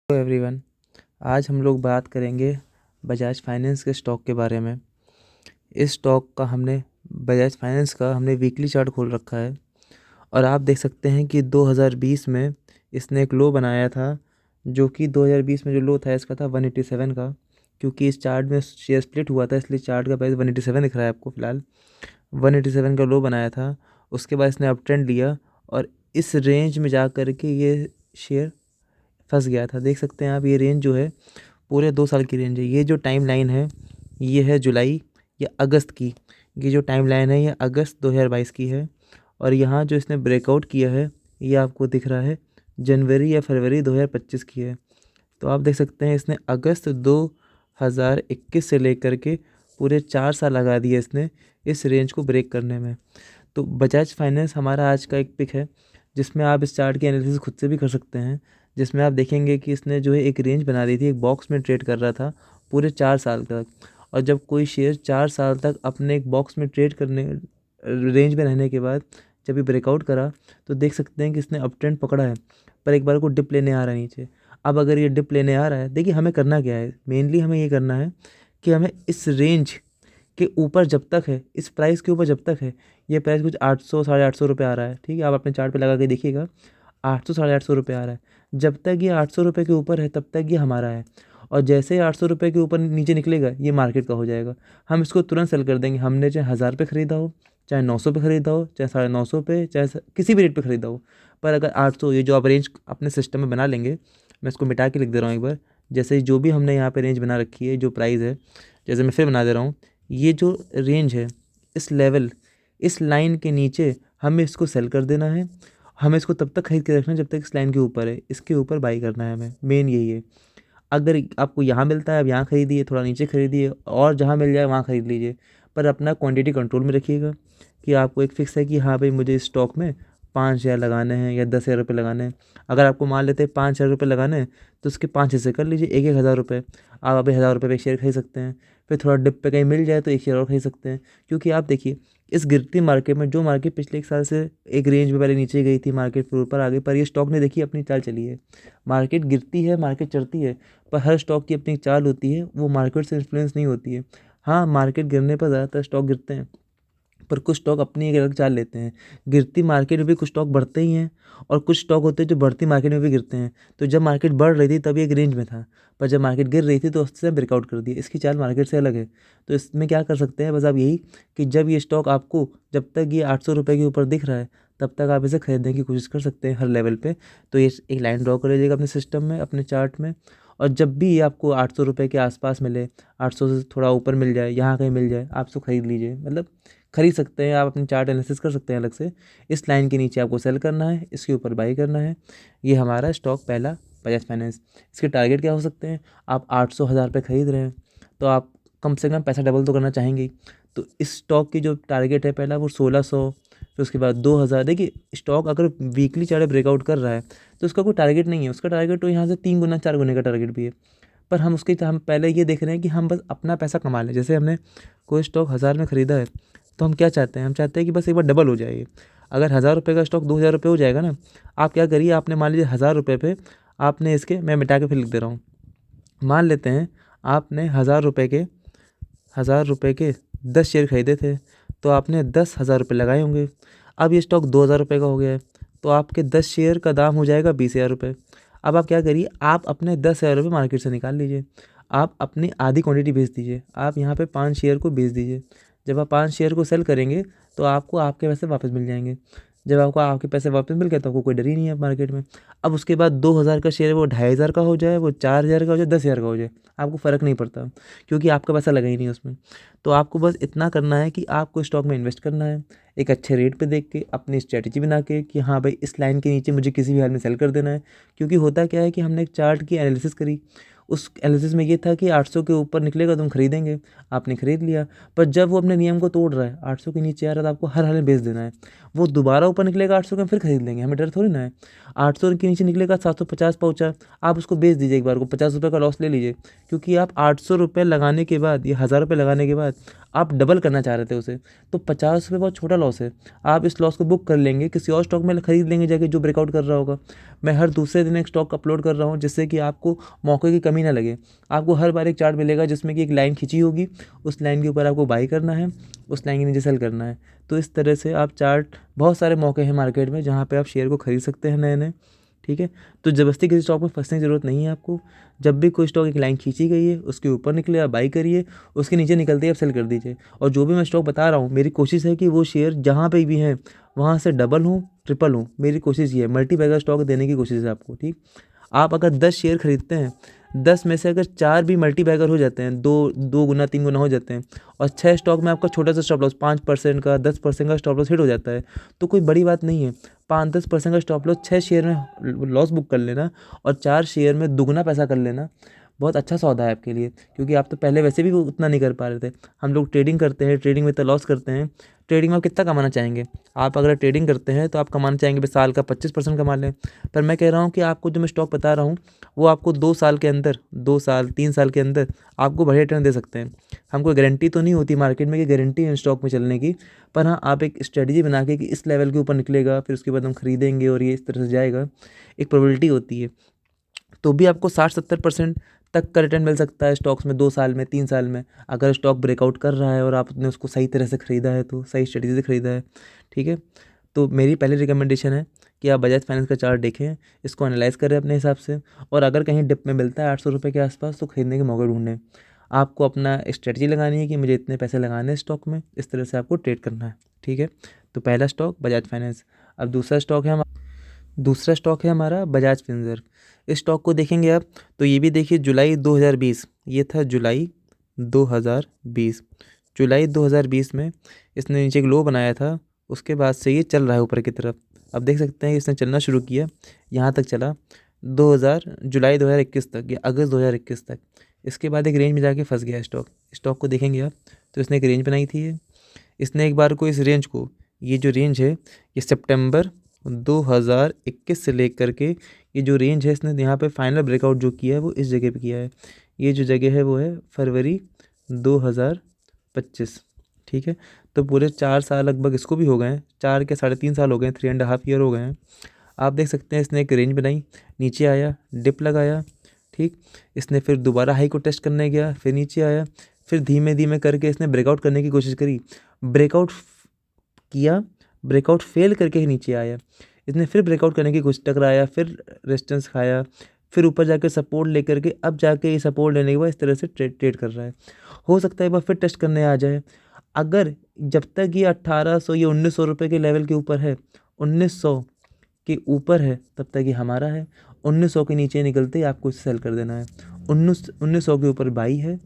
Hello everyone. आज हम लोग बात करेंगे बजाज फाइनेंस के स्टॉक के बारे में। इस स्टॉक का हमने बजाज फाइनेंस का हमने वीकली चार्ट खोल रखा है और आप देख सकते हैं कि 2020 में इसने एक लो बनाया था, जो कि 2020 में जो लो था इसका था 187 का। क्योंकि इस चार्ट में शेयर स्प्लिट हुआ था इसलिए चार्ट का प्राइस 187 दिख रहा है आपको फ़िलहाल। 187 का लो बनाया था। उसके बाद इसने अप ट्रेंड लिया और इस रेंज में जा कर के ये शेयर फंस गया था। देख सकते हैं आप, ये रेंज जो है पूरे 2 साल की रेंज है। ये जो टाइम लाइन है ये है जुलाई या अगस्त की। ये जो टाइम लाइन है ये अगस्त 2022 की है। और यहाँ जो इसने ब्रेकआउट किया है ये आपको दिख रहा है जनवरी या फरवरी 2025 की है। तो आप देख सकते हैं इसने अगस्त 2021 से लेकर के पूरे 4 साल लगा दिए इसने इस रेंज को ब्रेक करने में। तो बजाज फाइनेंस हमारा आज का एक पिक है, जिसमें आप इस चार्ट की एनालिसिस खुद से भी कर सकते हैं। जिसमें आप देखेंगे कि इसने जो है एक रेंज बना दी थी, एक बॉक्स में ट्रेड कर रहा था पूरे 4 साल तक। और जब कोई शेयर 4 साल तक अपने एक बॉक्स में ट्रेड करने रेंज में रहने के बाद जब ये ब्रेकआउट करा तो देख सकते हैं कि इसने अप ट्रेंड पकड़ा है, पर एक बार को डिप लेने आ रहा है नीचे। अब अगर ये डिप लेने आ रहा है, देखिए हमें करना क्या है, मेनली हमें ये करना है कि हमें इस रेंज के ऊपर जब तक है, इस प्राइस के ऊपर जब तक है, ये प्राइस कुछ 800 850 रुपये आ रहा है, ठीक है, आप अपने चार्ट पे लगा के देखिएगा 800 850 रुपये आ रहा है। जब तक ये 800 रुपये के ऊपर है तब तक ये हमारा है। और जैसे ही 800 रुपये के ऊपर नीचे निकलेगा ये मार्केट का हो जाएगा। हम इसको तुरंत सेल कर देंगे। हमने चाहे 1000 पे ख़रीदा हो, चाहे 900 पे ख़रीदा हो, चाहे 950 पे, चाहे किसी भी रेट पे ख़रीदा हो, पर अगर 800 ये जो आप रेंज अपने सिस्टम में बना लेंगे, मैं इसको मिटा के लिख दे रहा हूँ एक बार। जैसे जो भी हमने यहाँ पे रेंज बना रखी है, जो प्राइस है, जैसे मैं फिर बना दे रहा हूँ, ये जो रेंज है, इस लेवल, इस लाइन के नीचे हमें इसको सेल कर देना है। हमें इसको तब तक खरीद के रखना है जब तक इस लाइन के ऊपर है, इसके ऊपर बाई करना है हमें, मेन यही है। अगर आपको यहाँ मिलता है, अब यहाँ खरीदिए, थोड़ा नीचे खरीदिए, और जहाँ मिल जाए वहाँ खरीद लीजिए, पर अपना क्वांटिटी कंट्रोल में रखिएगा। कि आपको एक फ़िक्स है कि हाँ भाई, मुझे इस स्टॉक में 5,000 लगाने हैं या 10,000 रुपये लगाने हैं। अगर आपको मान लेते हैं 5,000 रुपये लगाने हैं तो उसके 5 हिस्से कर लीजिए, एक 1,000 रुपये। आप अभी 1,000 रुपये पे एक शेयर खरीद सकते हैं, फिर थोड़ा डिप पे कहीं मिल जाए तो एक शेयर और खरीद सकते हैं। क्योंकि आप देखिए, इस गिरती मार्केट में, जो मार्केट पिछले 1 साल से एक रेंज में पहले नीचे गई थी, मार्केट फिर ऊपर आ गई, पर ये स्टॉक ने देखिए अपनी चाल चली है। मार्केट गिरती है, मार्केट चढ़ती है, पर हर स्टॉक की अपनी चाल होती है, वो मार्केट से इन्फ्लुएंस नहीं होती है। हाँ, मार्केट गिरने पर ज़्यादातर स्टॉक गिरते हैं, पर कुछ स्टॉक अपनी एक अलग चाल लेते हैं। गिरती मार्केट में भी कुछ स्टॉक बढ़ते ही हैं, और कुछ स्टॉक होते हैं जो बढ़ती मार्केट में भी गिरते हैं। तो जब मार्केट बढ़ रही थी तब ये एक रेंज में था, पर जब मार्केट गिर रही थी तो उससे ब्रेकआउट कर दिया। इसकी चाल मार्केट से अलग है। तो इसमें क्या कर सकते हैं, बस आप यही कि जब ये स्टॉक आपको, जब तक ये 800 रुपये के ऊपर दिख रहा है तब तक आप इसे खरीदने की कोशिश कर सकते हैं हर लेवल पे। तो ये एक लाइन ड्रॉ कर लीजिएगा अपने सिस्टम में, अपने चार्ट में। और जब भी ये आपको 800 रुपये के आसपास मिले, 800 से थोड़ा ऊपर मिल जाए, यहाँ कहीं मिल जाए, आप इसको खरीद लीजिए। मतलब खरीद सकते हैं, आप अपनी चार्ट एनालिसिस कर सकते हैं अलग से। इस लाइन के नीचे आपको सेल करना है, इसके ऊपर बाई करना है। ये हमारा स्टॉक पहला, बजाज फाइनेंस। इसके टारगेट क्या हो सकते हैं, आप 800 1000 पे खरीद रहे हैं तो आप कम से कम पैसा डबल तो करना चाहेंगे ही। तो इस स्टॉक की जो टारगेट है पहला, वो 1600, फिर उसके बाद 2000। देखिए, स्टॉक अगर वीकली चार्ट ब्रेकआउट कर रहा है तो उसका कोई टारगेट नहीं है। उसका टारगेट तो यहाँ से 3 गुना 4 गुने का टारगेट भी है। पर हम पहले ये देख रहे हैं कि हम बस अपना पैसा कमा लें। जैसे हमने कोई स्टॉक 1000 में ख़रीदा है तो हम क्या चाहते हैं, हम चाहते हैं कि बस एक बार डबल हो जाए ये। अगर 1000 रुपये का स्टॉक 2000 रुपये हो जाएगा ना, आप क्या करिए, आपने मान लीजिए 1000 रुपये पे आपने इसके, मैं मिटा के फिर लिख दे रहा हूँ, मान लेते हैं आपने 1000 रुपये के 10 शेयर खरीदे थे, तो आपने 10,000 रुपये लगाए होंगे। अब ये स्टॉक 2000 रुपये का हो गया है, तो आपके 10 शेयर का दाम हो जाएगा 20,000 रुपये। अब आप क्या करिए, आप अपने 10,000 रुपये मार्केट से निकाल लीजिए, आप अपनी आधी क्वांटिटी बेच दीजिए, आप यहाँ पे 5 शेयर को बेच दीजिए। जब आप 5 शेयर को सेल करेंगे तो आपको आपके पैसे वापस मिल जाएंगे। जब आपको आपके पैसे वापस मिल गए तो आपको कोई डर ही नहीं है मार्केट में। अब उसके बाद 2000 का शेयर, वो 2500 का हो जाए, वो 4000 का हो जाए, 10,000 का हो जाए, आपको फ़र्क नहीं पड़ता, क्योंकि आपका पैसा लगा ही नहीं उसमें। तो आपको बस इतना करना है कि आपको स्टॉक में इन्वेस्ट करना है, एक अच्छे रेट पे देख के, अपनी स्ट्रेटजी बना के कि हाँ भाई, इस लाइन के नीचे मुझे किसी भी हाल में सेल कर देना है। क्योंकि होता क्या है कि हमने एक चार्ट की एनालिसिस करी, उस एनालिसिस में ये था कि 800 के ऊपर निकलेगा तो हम खरीदेंगे। आपने खरीद लिया, पर जब वो अपने नियम को तोड़ रहा है, 800 के नीचे आ रहा है, तो आपको हर हाल में बेच देना है। वो दोबारा ऊपर निकलेगा 800 के, हम फिर खरीद लेंगे, हमें डर थोड़ी ना है। 800 के नीचे निकलेगा, 750 पहुंचा, आप उसको बेच दीजिए एक बार को, 50 रुपये का लॉस ले लीजिए। क्योंकि आप 800 रुपये लगाने के बाद, ये 1000 रुपये लगाने के बाद आप डबल करना चाह रहे थे उसे, तो 50 रुपये बहुत छोटा लॉस है। आप इस लॉस को बुक कर लेंगे, किसी और स्टॉक में खरीद लेंगे जाके जो ब्रेकआउट कर रहा होगा। मैं हर दूसरे दिन एक स्टॉक अपलोड कर रहा हूँ, जिससे कि आपको मौके की कमी ना लगे। आपको हर बार एक चार्ट मिलेगा जिसमें कि एक लाइन खींची होगी, उस लाइन के ऊपर आपको बाई करना है, उस लाइन के नीचे सेल करना है। तो इस तरह से आप चार्ट, बहुत सारे मौके हैं मार्केट में जहाँ पे आप शेयर को खरीद सकते हैं नए नए, ठीक है। तो ज़बरदस्ती किसी स्टॉक में फंसने की ज़रूरत नहीं है आपको। जब भी कोई स्टॉक एक लाइन खींची गई है, उसके ऊपर निकले आप बाई करिए, उसके नीचे निकलते ही आप सेल कर दीजिए। और जो भी मैं स्टॉक बता रहा हूँ, मेरी कोशिश है कि वो शेयर जहाँ पे भी हैं वहाँ से डबल हों, ट्रिपल हों। मेरी कोशिश ये है, मल्टी बैगर स्टॉक देने की कोशिश है आपको, ठीक। आप अगर 10 शेयर खरीदते हैं, 10 में से अगर 4 भी मल्टी बैगर हो जाते हैं, दो दो गुना 3 गुना हो जाते हैं, और 6 स्टॉक में आपका छोटा सा स्टॉप लॉस 5% का, 10% का स्टॉप लॉस हिट हो जाता है, तो कोई बड़ी बात नहीं है। 5-10% का स्टॉप लॉस 6 शेयर में लॉस बुक कर लेना और 4 शेयर में दुगना पैसा कर लेना, बहुत अच्छा सौदा है आपके लिए। क्योंकि आप तो पहले वैसे भी वो उतना नहीं कर पा रहे थे। हम लोग ट्रेडिंग करते हैं, ट्रेडिंग में तो लॉस करते हैं। ट्रेडिंग में आप कितना कमाना चाहेंगे? आप अगर ट्रेडिंग करते हैं तो आप कमाना चाहेंगे बस साल का 25% कमा लें। पर मैं कह रहा हूँ कि आपको जो मैं स्टॉक बता रहा हूँ, वो आपको 2 साल के अंदर, 2 साल 3 साल के अंदर आपको बढ़िया रिटर्न दे सकते हैं। हमको गारंटी तो नहीं होती मार्केट में कि गारंटी है स्टॉक में चलने की, पर हाँ, आप एक स्ट्रेटजी बना के कि इस लेवल के ऊपर निकलेगा, फिर उसके बाद हम खरीदेंगे और ये इस तरह से जाएगा, एक प्रोबेबिलिटी होती है। तो भी आपको 60-70% तक का रिटर्न मिल सकता है स्टॉक्स में 2 साल में, 3 साल में, अगर स्टॉक ब्रेकआउट कर रहा है और आपने उसको सही तरह से ख़रीदा है, तो सही स्ट्रेटजी से ख़रीदा है, ठीक है। तो मेरी पहली रिकमेंडेशन है कि आप बजाज फाइनेंस का चार्ट देखें, इसको एनालाइज़ करें अपने हिसाब से, और अगर कहीं डिप में मिलता है 800 रुपये के आसपास, तो खरीदने के मौके ढूंढें। आपको अपना स्ट्रेटजी लगानी है कि मुझे इतने पैसे लगाने हैं स्टॉक में, इस तरह से आपको ट्रेड करना है, ठीक है। तो पहला स्टॉक बजाज फाइनेंस। अब दूसरा स्टॉक है हमारा बजाज फिनसर्व। इस स्टॉक को देखेंगे आप, तो ये भी देखिए जुलाई 2020, ये था जुलाई 2020। जुलाई 2020 में इसने नीचे एक लो बनाया था, उसके बाद से ये चल रहा है ऊपर की तरफ। अब देख सकते हैं इसने चलना शुरू किया, यहाँ तक चला जुलाई 2021 तक या अगस्त 2021 तक। इसके बाद एक रेंज में जाके फंस गया स्टॉक। स्टॉक को देखेंगे आप, तो इसने एक रेंज बनाई थी ये। इसने एक बार को इस रेंज को, ये जो रेंज है, ये सितंबर 2021 से लेकर के ये जो रेंज है, इसने यहाँ पे फाइनल ब्रेकआउट जो किया है वो इस जगह पे किया है। ये जो जगह है वो है फरवरी 2025, ठीक है। तो पूरे 4 साल लगभग इसको भी हो गए हैं, 4 के 3.5 साल हो गए हैं, 3.5 ईयर हो गए हैं। आप देख सकते हैं इसने एक रेंज बनाई, नीचे आया, डिप लगाया, ठीक। इसने फिर दोबारा हाई को टेस्ट करने गया, फिर नीचे आया, फिर धीमे धीमे करके इसने ब्रेकआउट करने की कोशिश करी, ब्रेकआउट किया, ब्रेकआउट फेल करके ही नीचे आया। इसने फिर ब्रेकआउट करने की कोशिश, टकराया, फिर रेजिस्टेंस खाया, फिर ऊपर जाकर सपोर्ट लेकर के, अब जाके ये सपोर्ट लेने के बाद इस तरह से ट्रेड कर रहा है। हो सकता है एक बार फिर टेस्ट करने आ जाए। अगर जब तक ये 1800 या 1900 रुपये के लेवल के ऊपर है, 1900 के ऊपर है, तब तक ये हमारा है। 1900 के नीचे निकलते ही आपको इसे सेल कर देना है। 1900 के ऊपर बाई है,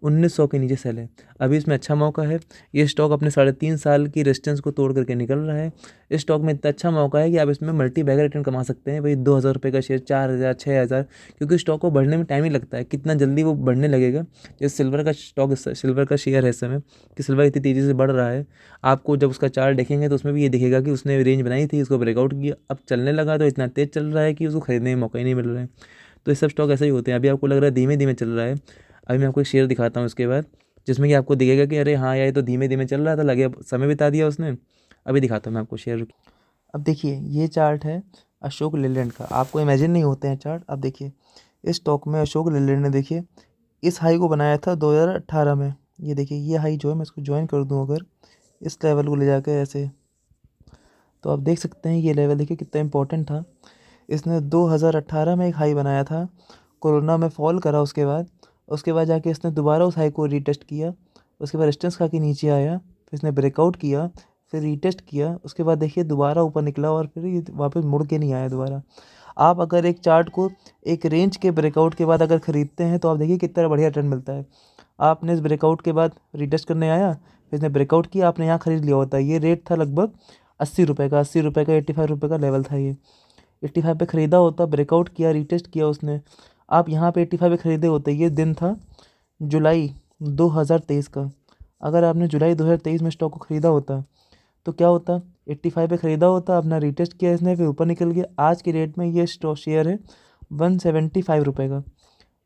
1900 के नीचे सेल है। अभी इसमें अच्छा मौका है। ये स्टॉक अपने 3.5 साल की रेजिस्टेंस को तोड़ करके निकल रहा है। इस स्टॉक में इतना अच्छा मौका है कि आप इसमें मल्टी बैगर रिटर्न कमा सकते हैं। वही 2000 रुपये का शेयर, 4000, 6000, क्योंकि स्टॉक को बढ़ने में टाइम ही लगता है। कितना जल्दी वो बढ़ने लगेगा। जैसे सिल्वर का स्टॉक, सिल्वर का शेयर है इस समय, कि सिल्वर इतनी तेज़ी से बढ़ रहा है। आपको जब उसका चार्ट देखेंगे तो उसमें भी ये दिखेगा कि उसने रेंज बनाई थी, इसको ब्रेकआउट किया, अब चलने लगा तो इतना तेज़ चल रहा है कि उसको खरीदने में मौका ही नहीं मिल रहा है। तो ये सब स्टॉक ऐसे ही होते हैं। अभी आपको लग रहा है धीमे धीमे चल रहा है। अभी मैं आपको एक शेयर दिखाता हूँ इसके बाद, जिसमें कि आपको दिखेगा कि अरे हाँ यार, ये तो धीमे धीमे चल रहा था, लगे समय बिता दिया उसने। अभी दिखाता हूँ मैं आपको शेयर। अब देखिए ये चार्ट है अशोक लेलैंड का। आपको इमेजिन नहीं होते हैं चार्ट। अब देखिए इस स्टॉक में अशोक लेलैंड ने, देखिए इस हाई को बनाया था 2018 में। ये देखिए ये हाई जो है, मैं इसको ज्वाइन कर दूँ अगर, इस लेवल को ले जाकर ऐसे, तो आप देख सकते हैं ये लेवल देखिए कितना इंपॉर्टेंट था। इसने 2018 में एक हाई बनाया था, कोरोना में फॉल करा, उसके बाद जाके इसने दोबारा उस हाई को रीटेस्ट किया, उसके बाद रेजिस्टेंस खा के नीचे आया, फिर इसने ब्रेकआउट किया, फिर रीटेस्ट किया, उसके बाद देखिए दोबारा ऊपर निकला और फिर ये वापस मुड़ के नहीं आया दोबारा। आप अगर एक चार्ट को एक रेंज के ब्रेकआउट के बाद अगर ख़रीदते हैं तो आप देखिए कितना बढ़िया रिटर्न मिलता है। आपने इस ब्रेकआउट के बाद रीटेस्ट करने आया, फिर इसने ब्रेकआउट किया, आपने यहाँ ख़रीद लिया होता है। ये रेट था लगभग 80 रुपये का, 85 रुपये का लेवल था ये। 85 पे ख़रीदा होता, ब्रेकआउट किया, रीटेस्ट किया उसने, आप यहाँ पे 85 पे ख़रीदे होते। ये दिन था जुलाई 2023 का। अगर आपने जुलाई 2023 में स्टॉक को ख़रीदा होता तो क्या होता, 85 पे ख़रीदा होता, अपना रीटेस्ट किया इसने, फिर ऊपर निकल गया। आज के रेट में ये स्टॉक शेयर है 175 रुपये का।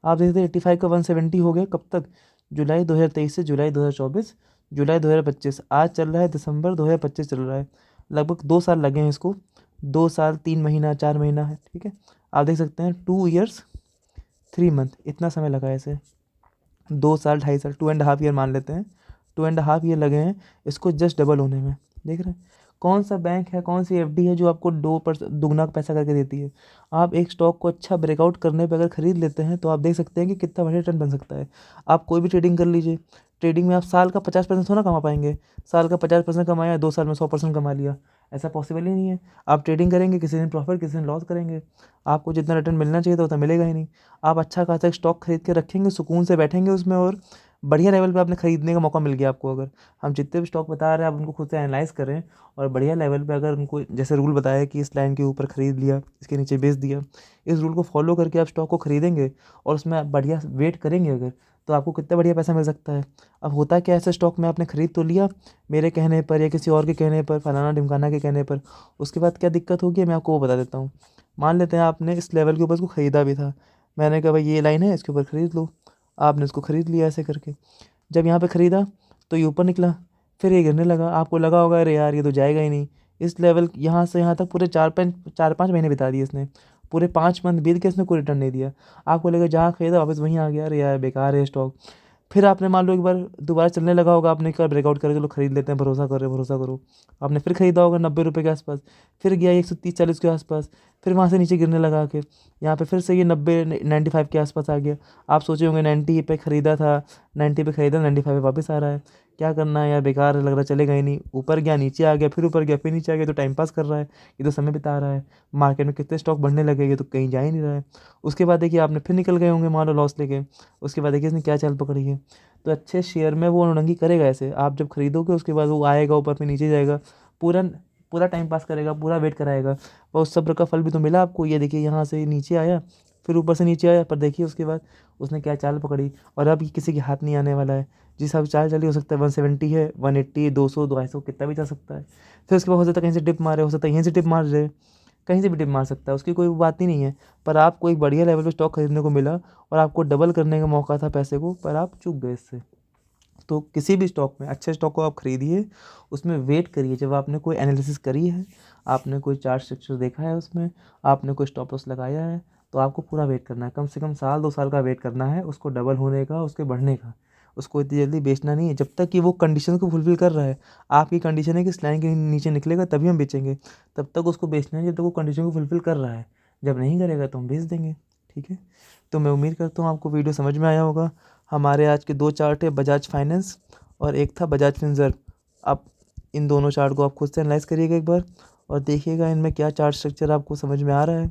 आप देखते हैं 85 का 170 हो गया कब तक, जुलाई 2023 से जुलाई 2024, जुलाई 2025, आज चल रहा है दिसंबर 2025 चल रहा है। लगभग 2 साल लगे हैं इसको 2 साल 3 महीना 4 महीना है, ठीक है। आप देख सकते हैं 2 ईयर्स 3 मंथ इतना समय लगा है इसे। 2 साल 2.5 साल 2.5 ईयर मान लेते हैं, 2.5 ईयर लगे हैं इसको जस्ट डबल होने में। देख रहे हैं कौन सा बैंक है, कौन सी एफडी है जो आपको 2% दुगना पैसा करके देती है। आप एक स्टॉक को अच्छा ब्रेकआउट करने पे अगर खरीद लेते हैं तो आप देख सकते हैं कि कितना बड़ा रिटर्न बन सकता है। आप कोई भी ट्रेडिंग कर लीजिए, ट्रेडिंग में आप साल का 50% थोड़ा कमा पाएंगे। साल का 50% कमाया, 2 साल में 100% कमा लिया, ऐसा पॉसिबल ही नहीं है। आप ट्रेडिंग करेंगे, किसी दिन प्रॉफिट किसी दिन लॉस करेंगे, आपको जितना रिटर्न मिलना चाहिए था उतना मिलेगा ही नहीं। आप अच्छा खासा स्टॉक खरीद के रखेंगे, सुकून से बैठेंगे उसमें, और बढ़िया लेवल पे आपने खरीदने का मौका मिल गया आपको। अगर हम जितने भी स्टॉक बता रहे हैं आप उनको खुद से एनालाइज करें, और बढ़िया लेवल पे अगर उनको जैसे रूल बताया कि इस लाइन के ऊपर खरीद लिया, इसके नीचे बेच दिया, इस रूल को फॉलो करके आप स्टॉक को खरीदेंगे और उसमें आप बढ़िया वेट करेंगे अगर, तो आपको कितना बढ़िया पैसा मिल सकता है। अब होता क्या है, ऐसे स्टॉक में आपने खरीद तो लिया मेरे कहने पर या किसी और के कहने पर, फलाना ढिमकाना के कहने पर, उसके बाद क्या दिक्कत होगी मैं आपको वो बता देता हूँ। मान लेते हैं आपने इस लेवल के ऊपर उसको ख़रीदा भी था, मैंने कहा भाई ये लाइन है इसके ऊपर ख़रीद लो, आपने इसको ख़रीद लिया ऐसे करके। जब यहाँ पे ख़रीदा तो ये ऊपर निकला, फिर ये गिरने लगा, आपको लगा होगा अरे यार ये तो जाएगा ही नहीं। इस लेवल यहाँ से यहाँ तक पूरे 4-5 महीने बिता दिए इसने, पूरे 5 मंथ बीत के इसने कोई रिटर्न नहीं दिया। आपको लगा जहाँ ख़रीदा वापस वहीं आ गया, अरे यार बेकार है स्टॉक। फिर आपने मान लो एक बार दोबारा चलने लगा होगा, आपने कहा ब्रेकआउट करे चलो खरीद लेते हैं, भरोसा करो। आपने फिर ख़रीदा होगा 90 रुपये के आसपास, फिर गया 130-140 के आसपास, फिर वहाँ से नीचे गिरने लगा के यहाँ पे फिर से ये 90-95 के आसपास आ गया। आप सोचे होंगे 90 पे ख़रीदा था, 90 पे ख़रीदा 95 पे वापस आ रहा है, क्या करना है यार, बेकार है, लग रहा चलेगा ही नहीं। ऊपर गया नीचे आ गया, फिर ऊपर गया फिर नीचे आ गया, तो टाइम पास कर रहा है, ये तो समय बिता रहा है। मार्केट में कितने स्टॉक बढ़ने लगे, ये तो कहीं जा ही नहीं रहा है। उसके बाद देखिए आपने फिर निकल गए होंगे मान लो लॉस लेके, उसके बाद देखिए इसने क्या चाल पकड़ी है। तो अच्छे शेयर में वो नौटंकी करेगा ऐसे, आप जब खरीदोगे उसके बाद वो आएगा ऊपर फिर नीचे जाएगा, पूरा पूरा टाइम पास करेगा, पूरा वेट कराएगा, और उस सब्र का फल भी तो मिला आपको। ये देखिए यहाँ से नीचे आया, फिर ऊपर से नीचे आया, पर देखिए उसके बाद उसने क्या चाल पकड़ी, और अब ये किसी के हाथ नहीं आने वाला है। जिस हिसाब से चाल चली, हो सकता है 170 है, 180, 200, 250 कितना भी चल सकता है। फिर उसके बाद हो सकता है कहीं से डिप मारे, हो सकता है यहीं से डिप मार जाए, कहीं से भी डिप मार सकता है, उसकी कोई बात ही नहीं है। पर आपको एक बढ़िया लेवल पे स्टॉक खरीदने को मिला और आपको डबल करने का मौका था पैसे को, पर आप चूक गए इससे। तो किसी भी स्टॉक में, अच्छे स्टॉक को आप खरीदिए, उसमें वेट करिए, जब आपने कोई एनालिसिस करी है, आपने कोई चार्ट स्ट्रक्चर देखा है उसमें, आपने कोई स्टॉप लॉस लगाया है, तो आपको पूरा वेट करना है, कम से कम साल 2 साल का वेट करना है उसको डबल होने का, उसके बढ़ने का। उसको इतनी जल्दी बेचना नहीं है, जब तक कि वो कंडीशन को फुलफ़िल कर रहा है। आपकी कंडीशन है कि इस लाइन के नीचे निकलेगा तभी हम बेचेंगे, तब तक उसको बेचना है जब तक वो कंडीशन को फुलफ़िल कर रहा है। जब नहीं करेगा तो हम बेच देंगे, ठीक है। तो मैं उम्मीद करता हूँ आपको वीडियो समझ में आया होगा। हमारे आज के 2 चार्ट है, बजाज फाइनेंस और एक था बजाज फिनसर्व। आप इन दोनों चार्ट को आप खुद से एनालाइज़ करिएगा एक बार, और देखिएगा इनमें क्या चार्ट स्ट्रक्चर आपको समझ में आ रहा है,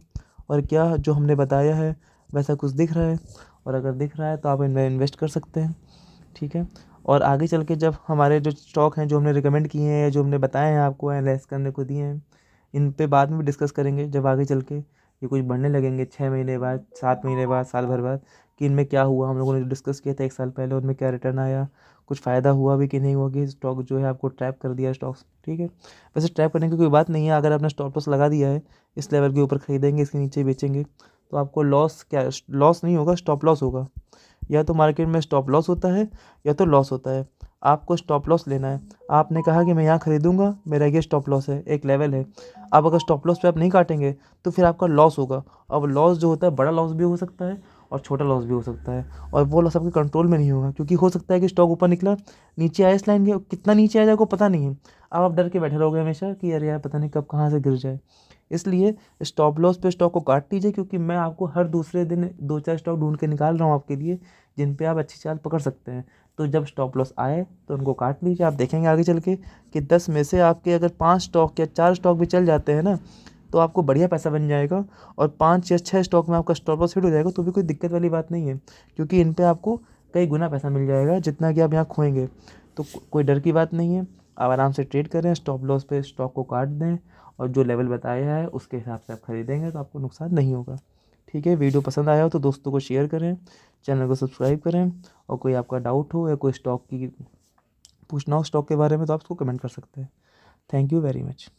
और क्या जो हमने बताया है वैसा कुछ दिख रहा है। और अगर दिख रहा है तो आप इनमें इन्वेस्ट कर सकते हैं, ठीक है। और आगे चल के जब हमारे जो स्टॉक हैं जो हमने रिकमेंड किए हैं या जो हमने बताए हैं आपको एनालाइज़ करने को दिए हैं, इन पे बाद में भी डिस्कस करेंगे जब आगे चल के ये कुछ बढ़ने लगेंगे 6 महीने बाद, 7 महीने बाद, साल भर बाद, कि इनमें क्या हुआ। हम लोगों ने डिस्कस किया था 1 साल पहले, उनमें क्या रिटर्न आया, कुछ फ़ायदा हुआ भी कि नहीं हुआ, कि स्टॉक जो है आपको ट्रैप कर दिया स्टॉक्स, ठीक है। वैसे ट्रैप करने की कोई बात नहीं है, अगर आपने स्टॉप लॉस लगा दिया है, इस लेवल के ऊपर खरीदेंगे इसके नीचे बेचेंगे, तो आपको लॉस क्या, लॉस नहीं होगा, स्टॉप लॉस होगा। या तो मार्केट में स्टॉप लॉस होता है या तो लॉस होता है। आपको स्टॉप लॉस लेना है। आपने कहा कि मैं यहाँ खरीदूंगा, मेरा ये स्टॉप लॉस है, एक लेवल है। अब अगर स्टॉप लॉस पे आप नहीं काटेंगे तो फिर आपका लॉस होगा। अब लॉस जो होता है बड़ा लॉस भी हो सकता है और छोटा लॉस भी हो सकता है, और वो लॉस आपके कंट्रोल में नहीं होगा, क्योंकि हो सकता है कि स्टॉक ऊपर निकला, नीचे आया इस लाइन के, कितना नीचे आ जाए आपको पता नहीं है। अब आप डर के बैठे रहोगे हमेशा कि अरे यार पता नहीं कब कहाँ से गिर जाए। इसलिए स्टॉप लॉस पे स्टॉक को काट लीजिए, क्योंकि मैं आपको हर दूसरे दिन 2-4 स्टॉक ढूंढ के निकाल रहा हूँ आपके लिए, जिन पे आप अच्छी चाल पकड़ सकते हैं। तो जब स्टॉप लॉस आए तो उनको काट लीजिए। आप देखेंगे आगे चल के कि 10 में से आपके अगर 5 स्टॉक या 4 स्टॉक भी चल जाते हैं ना, तो आपको बढ़िया पैसा बन जाएगा। और 5 या 6 स्टॉक में आपका स्टॉप लॉस हिट हो जाएगा तो भी कोई दिक्कत वाली बात नहीं है, क्योंकि इन पे आपको कई गुना पैसा मिल जाएगा जितना कि आप यहाँ खोएंगे। तो कोई डर की बात नहीं है, आप आराम से ट्रेड करें, स्टॉप लॉस पे स्टॉक को काट दें, और जो लेवल बताया है उसके हिसाब से आप खरीदेंगे तो आपको नुकसान नहीं होगा, ठीक है। वीडियो पसंद आया हो तो दोस्तों को शेयर करें, चैनल को सब्सक्राइब करें, और कोई आपका डाउट हो या कोई स्टॉक की पूछना हो स्टॉक के बारे में तो आप उसको कमेंट कर सकते हैं। Thank you very much.